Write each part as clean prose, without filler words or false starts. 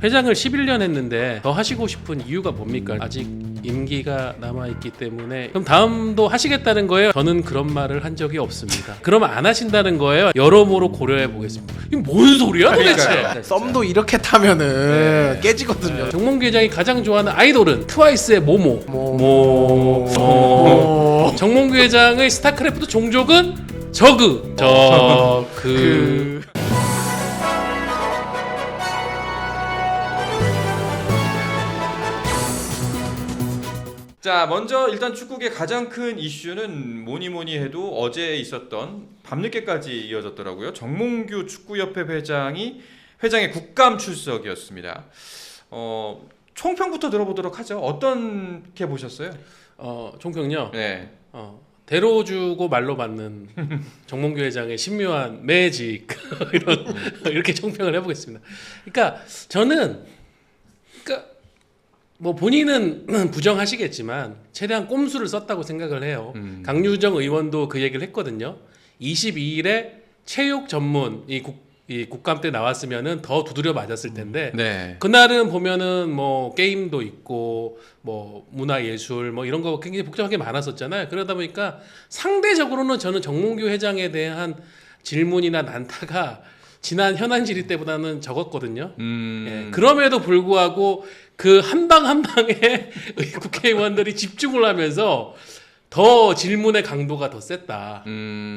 회장을 11년 했는데 더 하시고 싶은 이유가 뭡니까? 아직 임기가 남아있기 때문에. 그럼 다음도 하시겠다는 거예요? 저는 그런 말을 한 적이 없습니다. 그러면 안 하신다는 거예요? 여러모로 고려해 보겠습니다. 이게 뭔 소리야 도대체? 썸도 이렇게 타면은 깨지거든요. 정몽규 회장이 가장 좋아하는 아이돌은 트와이스의 모모. 정몽규 회장의 스타크래프트 종족은 저그. 자, 먼저 일단 축구계 가장 큰 이슈는 뭐니 해도 어제 있었던 밤늦게까지 이어졌더라고요. 정몽규 축구협회 회장의 국감 출석이었습니다. 총평부터 들어보도록 하죠. 어떻게 보셨어요? 총평요. 네. 대로 주고 말로 받는 정몽규 회장의 신묘한 매직 이렇게 총평을 해보겠습니다. 그러니까 저는 뭐 본인은 부정하시겠지만 최대한 꼼수를 썼다고 생각을 해요. 강유정 의원도 그 얘기를 했거든요. 22일에 체육 전문 이 국감 때 나왔으면은 더 두드려 맞았을 텐데 네. 그날은 보면은 뭐 게임도 있고 뭐 문화예술 뭐 이런 거 굉장히 복잡하게 많았었잖아요. 그러다 보니까 상대적으로는 저는 정몽규 회장에 대한 질문이나 난타가 지난 현안 질의 때보다는 적었거든요. 예, 그럼에도 불구하고 그 한 방 한 방에 국회의원들이 집중을 하면서 더 질문의 강도가 더 셌다.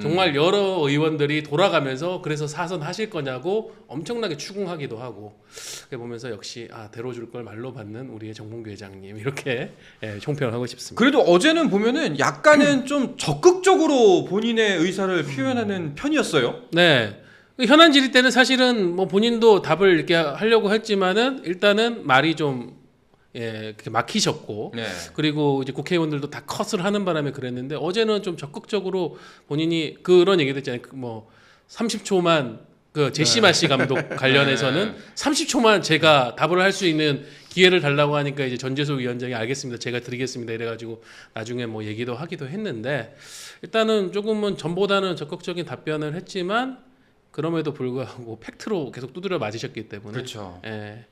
정말 여러 의원들이 돌아가면서 그래서 사선 하실 거냐고 엄청나게 추궁하기도 하고 보면서 역시 대로줄 걸 말로 받는 우리의 정몽규 회장님 이렇게 총평을 하고 싶습니다. 그래도 어제는 보면은 약간은 좀 적극적으로 본인의 의사를 표현하는 편이었어요. 네. 현안 질의 때는 사실은 뭐 본인도 답을 이렇게 하려고 했지만은 일단은 말이 좀 그렇게 막히셨고 네. 그리고 이제 국회의원들도 다 컷을 하는 바람에 그랬는데 어제는 좀 적극적으로 본인이 그런 얘기도 했잖아요. 뭐 30초만 그 제시마 씨 감독 관련해서는 30초만 제가 답을 할 수 있는 기회를 달라고 하니까 이제 전재수 위원장이 알겠습니다. 제가 드리겠습니다. 이래가지고 나중에 뭐 얘기도 하기도 했는데 일단은 조금은 전보다는 적극적인 답변을 했지만 그럼에도 불구하고 팩트로 계속 두드려 맞으셨기 때문에 그렇죠. 예.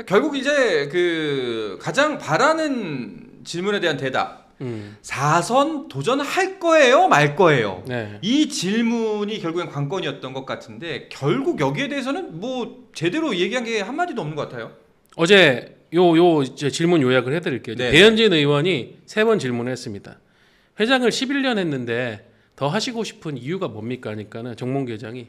결국 이제 그 가장 바라는 질문에 대한 대답. 4선 도전할 거예요, 말 거예요? 네. 이 질문이 결국엔 관건이었던 것 같은데 결국 여기에 대해서는 뭐 제대로 얘기한 게 한마디도 없는 것 같아요. 어제 요 이제 질문 요약을 해드릴게요. 네. 배현진 의원이 3번 질문을 했습니다. 회장을 11년 했는데 더 하시고 싶은 이유가 뭡니까? 하니까는 정몽규 회장이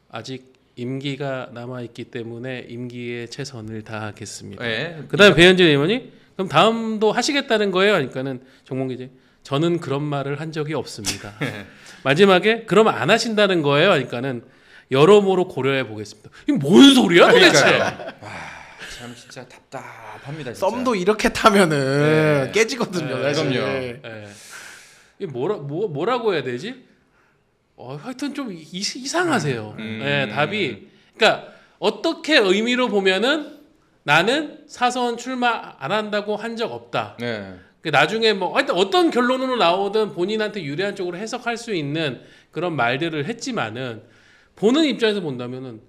아직 임기가 남아있기 때문에 임기에 최선을 다하겠습니다. 네. 그다음에 배현진 의원이 그럼 다음도 하시겠다는 거예요? 하니까는 정몽규 회장이 저는 그런 말을 한 적이 없습니다. 마지막에 그러면 안 하신다는 거예요? 하니까는 여러모로 고려해 보겠습니다. 이게 뭔 소리야 도대체? 참 진짜 답답합니다. 진짜. 썸도 이렇게 타면은 깨지거든요. 네, 사실. 그럼요. 이게 뭐라고 해야 되지? 하여튼 좀 이상하세요. 답이. 그러니까 어떻게 의미로 보면은 나는 사선 출마 안 한다고 한 적 없다. 네. 나중에 뭐 하여튼 어떤 결론으로 나오든 본인한테 유리한 쪽으로 해석할 수 있는 그런 말들을 했지만은 보는 입장에서 본다면은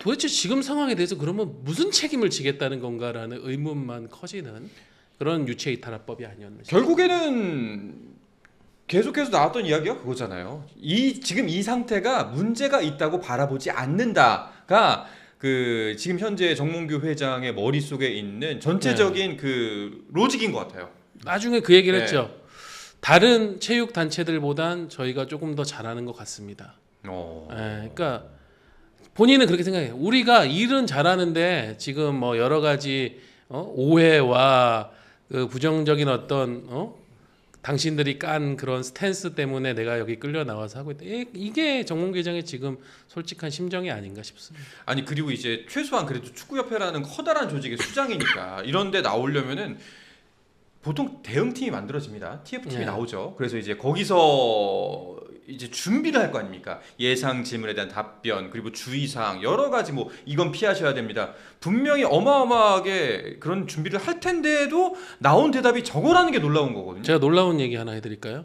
도대체 지금 상황에 대해서 그러면 무슨 책임을 지겠다는 건가라는 의문만 커지는 그런 유체이탈화법이 아니었나 싶습니다. 결국에는 계속해서 나왔던 이야기가 그거잖아요. 지금 이 상태가 문제가 있다고 바라보지 않는다가 그 지금 현재 정몽규 회장의 머릿속에 있는 전체적인 그 로직인 것 같아요. 나중에 그 얘기를 네. 했죠. 다른 체육 단체들보단 저희가 조금 더 잘하는 것 같습니다. 그러니까 본인은 그렇게 생각해요. 우리가 일은 잘하는데 지금 뭐 여러 가지 오해와 그 부정적인 어떤 당신들이 깐 그런 스탠스 때문에 내가 여기 끌려 나와서 하고 있다. 이게 정몽규 회장의 지금 솔직한 심정이 아닌가 싶습니다. 아니 그리고 이제 최소한 그래도 축구협회라는 커다란 조직의 수장이니까 이런데 나오려면은 보통 대응팀이 만들어집니다. TF팀이 나오죠. 그래서 이제 거기서 이제 준비를 할 거 아닙니까? 예상 질문에 대한 답변 그리고 주의사항 여러 가지 뭐 이건 피하셔야 됩니다. 분명히 어마어마하게 그런 준비를 할 텐데도 나온 대답이 저거라는 게 놀라운 거거든요. 제가 놀라운 얘기 하나 해드릴까요?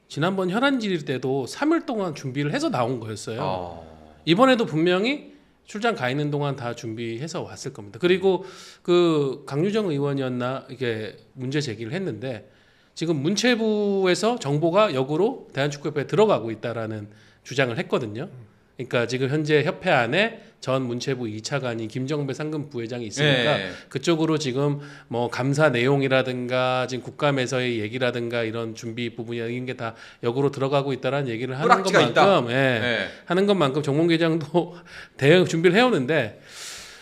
지난번 현안 질의 때도 3일 동안 준비를 해서 나온 거였어요. 이번에도 분명히 출장 가 있는 동안 다 준비해서 왔을 겁니다. 그리고 그 강유정 의원이었나 이게 문제 제기를 했는데 지금 문체부에서 정보가 역으로 대한축구협회에 들어가고 있다라는 주장을 했거든요. 그러니까 지금 현재 협회 안에 전 문체부 2차관이 김정배 상금 부회장이 있으니까 네. 그쪽으로 지금 뭐 감사 내용이라든가 지금 국감에서의 얘기라든가 이런 준비 부분이 이런 게 다 역으로 들어가고 있다라는 얘기를 하는 뿌락지가 것만큼 있다. 예, 네. 하는 것만큼 정몽규 회장도 대응 준비를 해오는데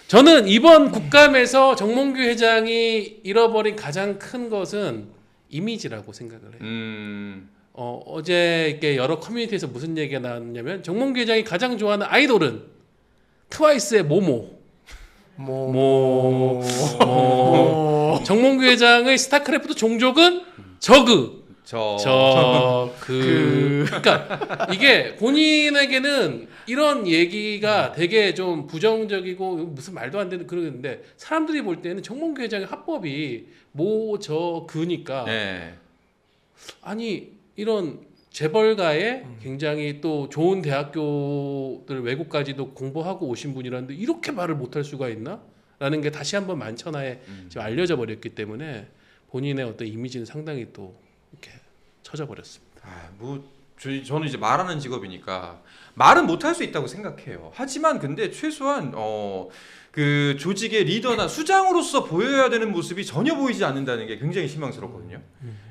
저는 이번 국감에서 정몽규 회장이 잃어버린 가장 큰 것은 이미지라고 생각을 해요. 어제 이렇게 여러 커뮤니티에서 무슨 얘기가 나왔냐면 정몽규 회장이 가장 좋아하는 아이돌은 트와이스의 모모. 정몽규 회장의 스타크래프트 종족은 저그. 그러니까 이게 본인에게는 이런 얘기가 되게 좀 부정적이고 무슨 말도 안 되는 그러는데 사람들이 볼 때는 정몽규 회장의 합법이 모저그니까 네. 아니 이런 재벌가에 굉장히 또 좋은 대학교들 외국까지도 공부하고 오신 분이라는데 이렇게 말을 못할 수가 있나? 라는 게 다시 한번 만천하에 지금 알려져 버렸기 때문에 본인의 어떤 이미지는 상당히 또 이렇게 처져 버렸습니다. 저는 이제 말하는 직업이니까 말은 못할 수 있다고 생각해요. 하지만 근데 최소한 그 조직의 리더나 수장으로서 보여야 되는 모습이 전혀 보이지 않는다는 게 굉장히 실망스럽거든요.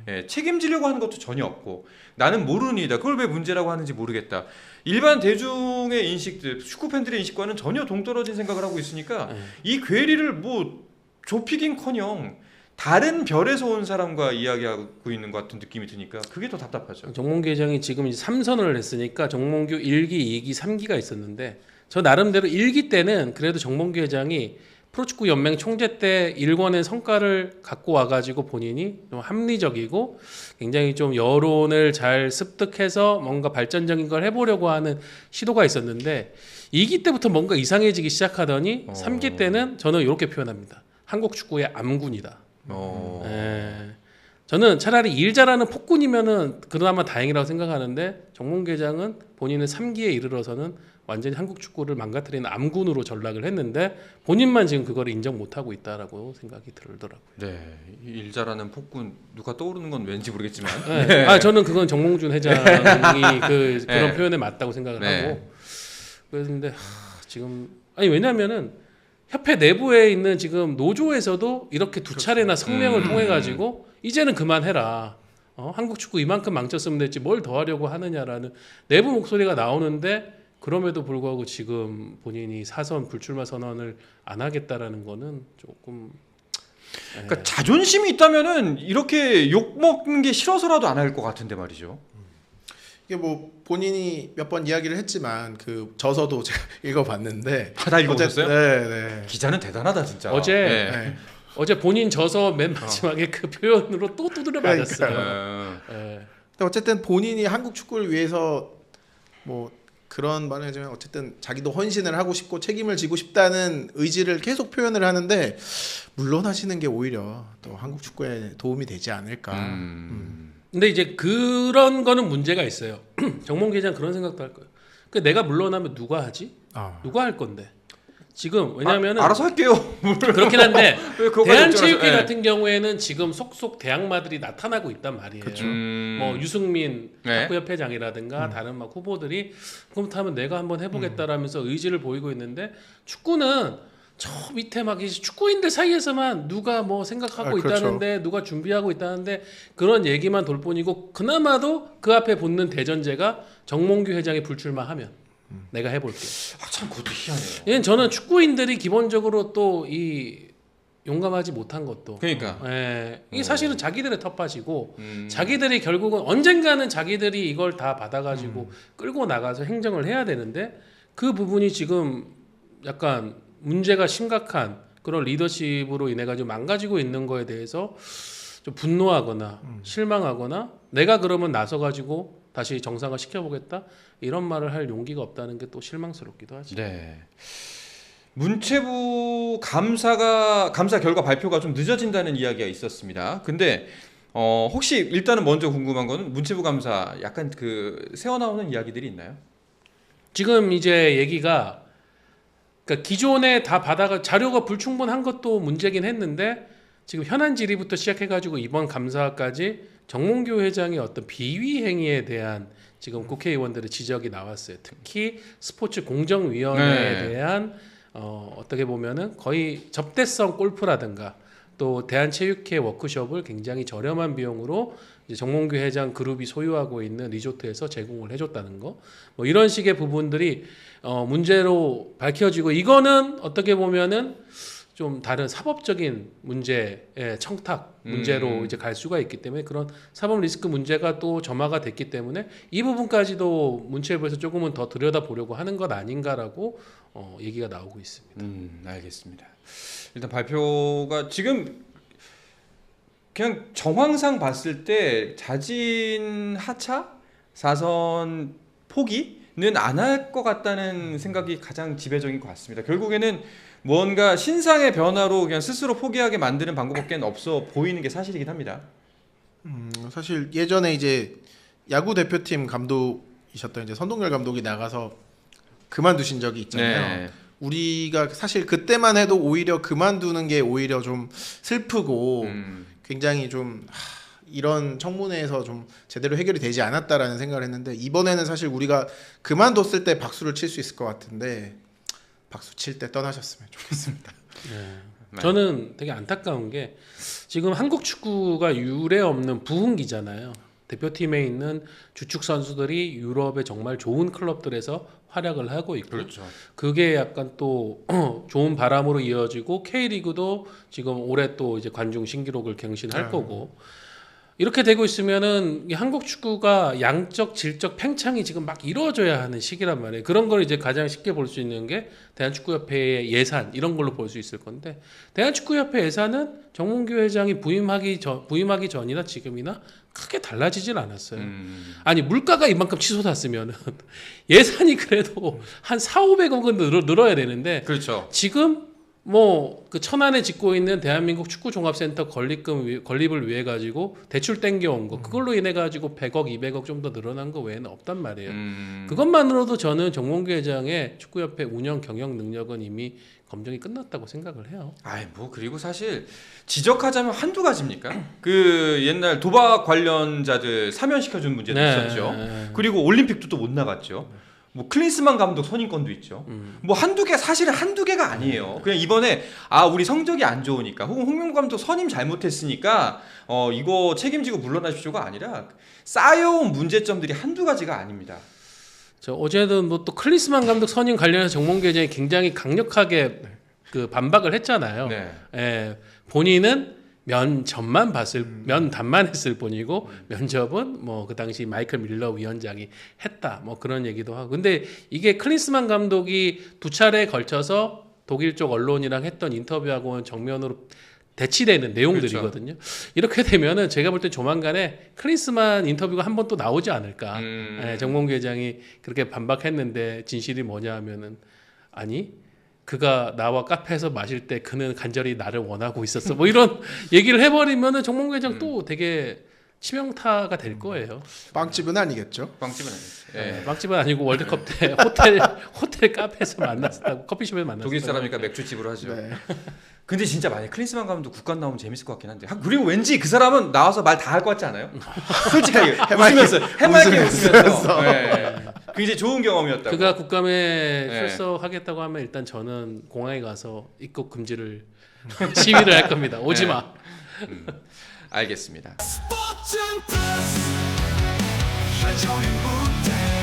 예, 책임지려고 하는 것도 전혀 없고 나는 모르는 일이다. 그걸 왜 문제라고 하는지 모르겠다. 일반 대중의 인식들, 축구 팬들의 인식과는 전혀 동떨어진 생각을 하고 있으니까 이 괴리를 뭐 좁히긴커녕 다른 별에서 온 사람과 이야기하고 있는 것 같은 느낌이 드니까 그게 더 답답하죠. 정몽규 회장이 지금 이제 3선을 했으니까 정몽규 1기, 2기, 3기가 있었는데 저 나름대로 1기 때는 그래도 정몽규 회장이 프로축구 연맹 총재 때 일권의 성과를 갖고 와가지고 본인이 좀 합리적이고 굉장히 좀 여론을 잘 습득해서 뭔가 발전적인 걸 해보려고 하는 시도가 있었는데 2기 때부터 뭔가 이상해지기 시작하더니 3기 때는 저는 이렇게 표현합니다. 한국 축구의 암군이다. 저는 차라리 일 잘하는 폭군이면은 그나마 다행이라고 생각하는데 정몽규 회장은 본인은 3기에 이르러서는 완전히 한국 축구를 망가뜨리는 암군으로 전락을 했는데 본인만 지금 그걸 인정 못하고 있다라고 생각이 들더라고요. 네, 일 잘하는 폭군 누가 떠오르는 건 왠지 모르겠지만, 네. 저는 그건 정몽준 회장이 그런 표현에 맞다고 생각을 네. 하고 그런데 지금 왜냐하면은 협회 내부에 있는 지금 노조에서도 이렇게 두 차례나 성명을 통해 가지고 이제는 그만해라. 한국 축구 이만큼 망쳤으면 됐지 뭘 더 하려고 하느냐라는 내부 목소리가 나오는데 그럼에도 불구하고 지금 본인이 사선 불출마 선언을 안 하겠다라는 거는 조금 그러니까 자존심이 있다면은 이렇게 욕 먹는 게 싫어서라도 안 할 것 같은데 말이죠. 이게 뭐 본인이 몇 번 이야기를 했지만 그 저서도 제가 읽어봤는데 다 읽어보셨어요? 네. 기자는 대단하다 진짜. 어제 어제 본인 저서 맨 마지막에 그 표현으로 또 두드려 맞았어요. 근데 어쨌든 본인이 한국 축구를 위해서 뭐 그런 말을 하지만 어쨌든 자기도 헌신을 하고 싶고 책임을 지고 싶다는 의지를 계속 표현을 하는데 물러나시는 게 오히려 또 한국 축구에 도움이 되지 않을까. 근데 이제 그런 거는 문제가 있어요. 정몽규 회장 그런 생각도 할 거예요. 그 내가 물러나면 누가 하지? 누가 할 건데? 지금 왜냐면은 알아서 할게요. 그렇긴 한데 왜 그거까지 대한체육회 걱정하세요? 같은 경우에는 지금 속속 대학마들이 나타나고 있단 말이에요. 뭐 유승민 탁구협회장이라든가 다른 막 후보들이 그렇다면 내가 한번 해보겠다라면서 의지를 보이고 있는데 축구는 저 밑에 막 축구인들 사이에서만 누가 뭐 생각하고 그렇죠. 있다는데 누가 준비하고 있다는데 그런 얘기만 돌 뿐이고 그나마도 그 앞에 붙는 대전제가 정몽규 회장이 불출마하면 내가 해볼게. 참 그것도 희한해요. 얘는 저는 축구인들이 기본적으로 또 이 용감하지 못한 것도. 그러니까. 이게 사실은 자기들의 텃밭이고 자기들이 결국은 언젠가는 자기들이 이걸 다 받아가지고 끌고 나가서 행정을 해야 되는데 그 부분이 지금 약간 문제가 심각한 그런 리더십으로 인해 가지고 망가지고 있는 거에 대해서 좀 분노하거나 실망하거나 내가 그러면 나서 가지고 다시 정상화 시켜보겠다 이런 말을 할 용기가 없다는 게 또 실망스럽기도 하죠. 네. 문체부 감사 결과 발표가 좀 늦어진다는 이야기가 있었습니다. 근데 혹시 일단은 먼저 궁금한 거는 문체부 감사 약간 그 새어 나오는 이야기들이 있나요? 지금 이제 얘기가 그러니까 기존에 다 받아가 자료가 불충분한 것도 문제긴 했는데 지금 현안 질의부터 시작해가지고 이번 감사까지 정몽규 회장의 어떤 비위 행위에 대한 지금 국회의원들의 지적이 나왔어요. 특히 스포츠 공정위원회에 네. 대한 어떻게 보면은 거의 접대성 골프라든가 또 대한체육회 워크숍을 굉장히 저렴한 비용으로 이제 정몽규 회장 그룹이 소유하고 있는 리조트에서 제공을 해줬다는 거, 뭐 이런 식의 부분들이 문제로 밝혀지고 이거는 어떻게 보면은 좀 다른 사법적인 문제의 청탁 문제로 이제 갈 수가 있기 때문에 그런 사법 리스크 문제가 또 점화가 됐기 때문에 이 부분까지도 문체부에서 조금은 더 들여다보려고 하는 것 아닌가라고 얘기가 나오고 있습니다. 알겠습니다. 일단 발표가 지금 그냥 정황상 봤을 때 자진 하차 4선 포기는 안 할 것 같다는 생각이 가장 지배적인 것 같습니다. 결국에는 뭔가 신상의 변화로 그냥 스스로 포기하게 만드는 방법밖에 없어 보이는 게 사실이긴 합니다. 사실 예전에 이제 야구 대표팀 감독이셨던 이제 선동열 감독이 나가서 그만두신 적이 있잖아요. 네. 우리가 사실 그때만 해도 오히려 그만두는 게 오히려 좀 슬프고 굉장히 좀 이런 청문회에서 좀 제대로 해결이 되지 않았다라는 생각을 했는데 이번에는 사실 우리가 그만뒀을 때 박수를 칠 수 있을 것 같은데 박수 칠 때 떠나셨으면 좋겠습니다. 네. 저는 되게 안타까운 게 지금 한국 축구가 유례 없는 부흥기잖아요. 대표팀에 있는 주축 선수들이 유럽의 정말 좋은 클럽들에서 활약을 하고 있고 그렇죠. 그게 약간 또 좋은 바람으로 이어지고 K리그도 지금 올해 또 이제 관중 신기록을 갱신할 거고 이렇게 되고 있으면은 이 한국 축구가 양적 질적 팽창이 지금 막 이루어져야 하는 시기란 말이에요. 그런 걸 이제 가장 쉽게 볼 수 있는 게 대한축구협회의 예산 이런 걸로 볼 수 있을 건데 대한축구협회 예산은 정몽규 회장이 부임하기 전이나 지금이나 크게 달라지질 않았어요. 아니 물가가 이만큼 치솟았으면은 예산이 그래도 한 4,500억은 늘어야 되는데 그렇죠. 지금 뭐 그 천안에 짓고 있는 대한민국 축구종합센터 건립을 위해 가지고 대출 땡겨온 거 그걸로 인해 가지고 100억, 200억 좀 더 늘어난 거 외에는 없단 말이에요. 그것만으로도 저는 정몽규 회장의 축구협회 운영 경영 능력은 이미 검증이 끝났다고 생각을 해요. 아이 뭐 그리고 사실 지적하자면 한두 가지입니까? 그 옛날 도박 관련자들 사면시켜준 문제도 있었죠. 그리고 올림픽도 또 못 나갔죠. 뭐 클린스만 감독 선임권도 있죠. 뭐 한두 개 사실은 한두 개가 아니에요. 그냥 이번에 우리 성적이 안 좋으니까 혹은 홍명보 감독 선임 잘못했으니까 이거 책임지고 물러나십시오가 아니라 쌓여온 문제점들이 한두 가지가 아닙니다. 저 어제는 뭐 또 클린스만 감독 선임 관련해서 정몽규 회장이 굉장히 강력하게 그 반박을 했잖아요. 네. 예, 본인은 면담만 했을 뿐이고 면접은 뭐 그 당시 마이클 밀러 위원장이 했다 뭐 그런 얘기도 하고 근데 이게 클린스만 감독이 두 차례에 걸쳐서 독일 쪽 언론이랑 했던 인터뷰하고는 정면으로 대치되는 내용들이거든요. 이렇게 되면은 제가 볼 때 조만간에 클린스만 인터뷰가 한 번 또 나오지 않을까. 예, 정몽규 회장이 그렇게 반박했는데 진실이 뭐냐 하면은 아니 그가 나와 카페에서 마실 때 그는 간절히 나를 원하고 있었어. 뭐 이런 얘기를 해버리면은 정몽규 회장 또 되게 치명타가 될 거예요. 빵집은 아니겠죠? 빵집은 아니죠. 예. 빵집은 아니고 월드컵 때 호텔 카페에서 만났었다고 커피숍에서 만났었다고. 독일 사람이니까 맥주집으로 하죠. 네. 근데 진짜 만약 클린스만 감독 국간 나오면 재밌을 것 같긴 한데 그리고 왠지 그 사람은 나와서 말 다 할 것 같지 않아요? 솔직하게 해맑게 웃으면서 네. 굉장히 좋은 경험이었다고. 그가 국감에 네. 출석하겠다고 하면 일단 저는 공항에 가서 입국 금지를 시위를 할 겁니다. 오지 마. 알겠습니다. 스포츠 플러스 한정의 무대